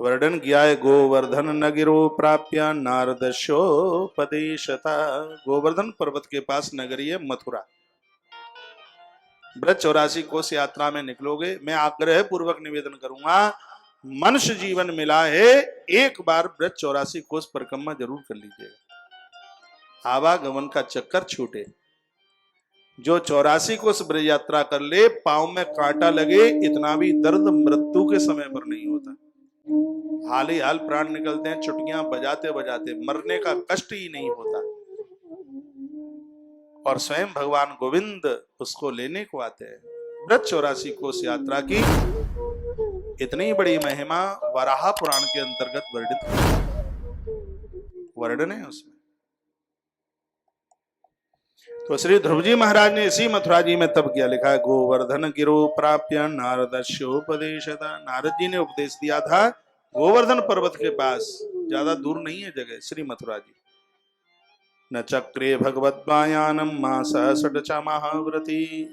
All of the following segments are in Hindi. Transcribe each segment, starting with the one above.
वर्णन किया है। गोवर्धन नगिरो प्राप्य नारदस्योपदेशता। गोवर्धन पर्वत के पास नगरी है मथुरा। ब्रज 84 कोस यात्रा में निकलोगे, मैं आग्रह पूर्वक निवेदन करूंगा, मनुष्य जीवन मिला है, एक बार ब्रज 84 कोस परिक्रमा जरूर कर लीजिएगा, आवागमन का चक्कर छूटे। जो 84 कोस ब्रज यात्रा कर ले, पांव में कांटा लगे इतना भी दर्द मृत्यु के समय पर नहीं होता। हाल ही हाल प्राण निकलते हैं, चुटियां बजाते बजाते, मरने का कष्ट ही नहीं होता। और स्वयं भगवान गोविंद उसको लेने को आते हैं। ब्रज 84 कोस यात्रा की इतनी बड़ी महिमा वराह पुराण के अंतर्गत वर्णन है उसमें। तो श्री ध्रुव जी महाराज ने इसी मथुरा जी में तब किया, लिखा है गोवर्धन गिरो प्राप्य नारदस्योपदेशता। नारद जी ने उपदेश दिया था गोवर्धन पर्वत के पास, ज्यादा दूर नहीं है जगह, श्री मथुरा जी। न चक्रे भगवद्वायानम मास षट् महाव्रती।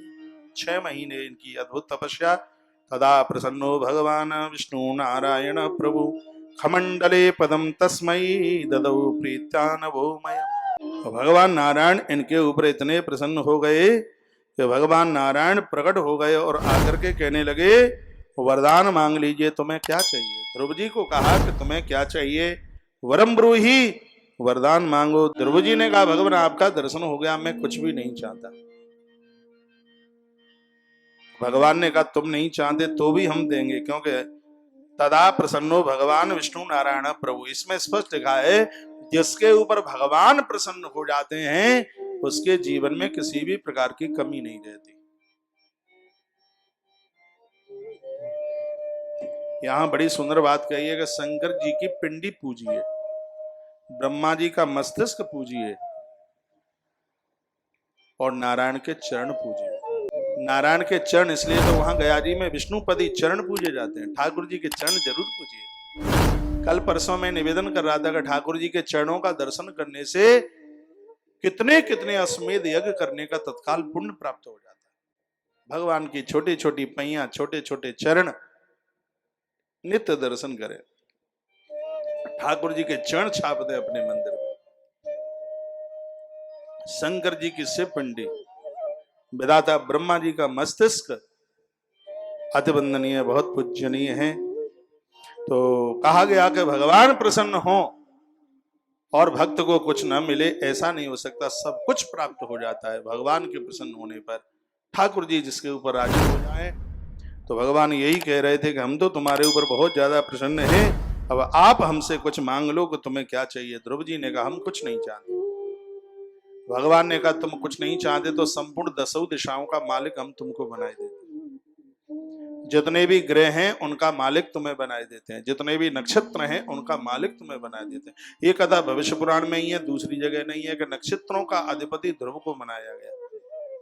6 महीने इनकी अद्भुत तपस्या। तदा प्रसन्नो भगवान विष्णु नारायण प्रभु खमंडले पदम तस्मै ददौ प्रीत्यानवोमय। भगवान नारायण इनके ऊपर इतने प्रसन्न हो गए कि भगवान नारायण प्रकट हो गए और आकर के कहने लगे वरदान मांग लीजिए, तुम्हें क्या चाहिए। ध्रुव जी को कहा कि तुम्हें क्या चाहिए, वरम ब्रूहि, वरदान मांगो। ध्रुव जी ने कहा भगवान आपका दर्शन हो गया, मैं कुछ भी नहीं चाहता। भगवान ने कहा तुम नहीं चाहते तो भी हम देंगे, क्योंकि तदा प्रसन्नो भगवान विष्णु नारायण प्रभु। इसमें स्पष्ट लिखा है जिसके ऊपर भगवान प्रसन्न हो जाते हैं उसके जीवन में किसी भी प्रकार की कमी नहीं रहती। यहां बड़ी सुंदर बात कही है कि शंकर जी की पिंडी पूजिए, ब्रह्मा जी का मस्तिष्क पूजिए और नारायण के चरण पूजिए। नारायण के चरण इसलिए तो वहां गया जी में विष्णुपदी चरण पूजे जाते हैं, ठाकुर जी के चरण जरूर पूजिए। कल परसों में निवेदन कर रहा था कि ठाकुर जी के चरणों का दर्शन करने से कितने कितने अश्वमेध यज्ञ करने का तत्काल पुण्य प्राप्त हो जाता है। भगवान की छोटी छोटी पैया, छोटे छोटे चरण नित्य दर्शन करें, ठाकुर जी के चरण छाप दे अपने मंदिर में। शंकर जी की शिव पिंडी, विधाता ब्रह्मा जी का मस्तिष्क अति वंदनीय, बहुत पूजनीय है। तो कहा गया कि भगवान प्रसन्न हो और भक्त को कुछ न मिले, ऐसा नहीं हो सकता। सब कुछ प्राप्त हो जाता है भगवान के प्रसन्न होने पर। ठाकुर जी जिसके ऊपर राजी हो जाए। तो भगवान यही कह रहे थे कि हम तो तुम्हारे ऊपर बहुत ज्यादा प्रसन्न हैं, अब आप हमसे कुछ मांग लो कि तुम्हें क्या चाहिए। ध्रुव जी ने कहा हम कुछ नहीं चाहते। भगवान ने कहा तुम कुछ नहीं चाहते तो संपूर्ण 10 दिशाओं का मालिक हम तुमको बनाए देते हैं, जितने भी ग्रह हैं उनका मालिक तुम्हें बनाए देते हैं, जितने भी नक्षत्र हैं उनका मालिक तुम्हें बनाए देते हैं। ये कथा भविष्य पुराण में ही है, दूसरी जगह नहीं है कि नक्षत्रों का अधिपति ध्रुव को बनाया गया।